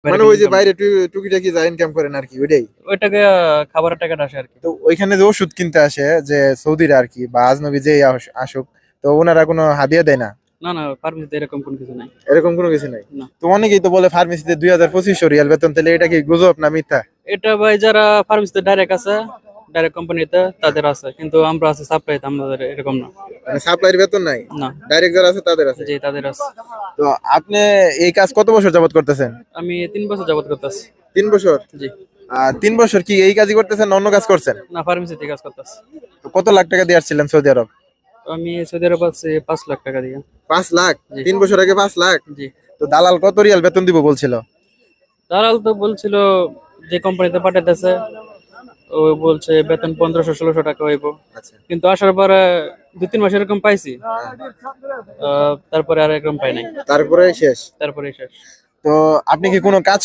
মানে ওই যে বাইরে টুকিটাকি যা ইনকাম করেন আর কি ওইটাই। ওইটাকে খাবারের টাকাটা আসে আর কি। তো ওইখানে যে ওষুধ কিনতে আসে যে সৌদিরা আর কি বা আজনবী যে আসুক, তো ওনারা কোনো হাদিয়া দেয় না? না না, ফার্মেসিতে এরকম কোনো কিছু নাই। এরকম কোনো কিছু নাই? না। তো অনেকেই তো বলে ফার্মেসিতে 2,2500 রিয়াল বেতন, তাহলে এটা কি গুজব না মিথ্যা? এটা ভাই যারা ফার্মেসিতে ডাইরেক্ট আছে, ডাইরেক্ট কোম্পানিতে তাদের আছে, কিন্তু আমরা আছে সাপ্লাইতে, আমাদের এরকম না। মানে সাপ্লাইয়ের বেতন নাই, না। ডাইরেক্ট যারা আছে তাদের আছে? জি, তাদের আছে। তো আপনি এই কাজ কত বছর যাবত করতেছেন? আমি 3 বছর যাবত করতেছি। 3 বছর? জি। আর 3 বছর কি এই কাজই করতেছেন না অন্য কাজ করছেন? না, ফার্মেসিতে কাজ করতেছি। তো কত লাখ টাকা দিয়ে আসছিলেন সৌদি আরব? আমি সৌদি আরব আছি 5 লাখ টাকা দিয়ে। 5 লাখ? জি। 3 বছর আগে 5 লাখ? জি। তো দালাল কত রিয়াল বেতন দিব বলছিল? দালাল তো বলছিল যে কোম্পানিতে পাঠাইতেছে, ও বলছে বেতন 1500-1600 টাকা হইব, আচ্ছা। কিন্তু আসার পরে 2-3 মাস এরকম পাইছি। তারপরে আর এরকম পাই নাই। তারপরে শেষ? তারপরে শেষ। তো আপনি কি কোনো কাজ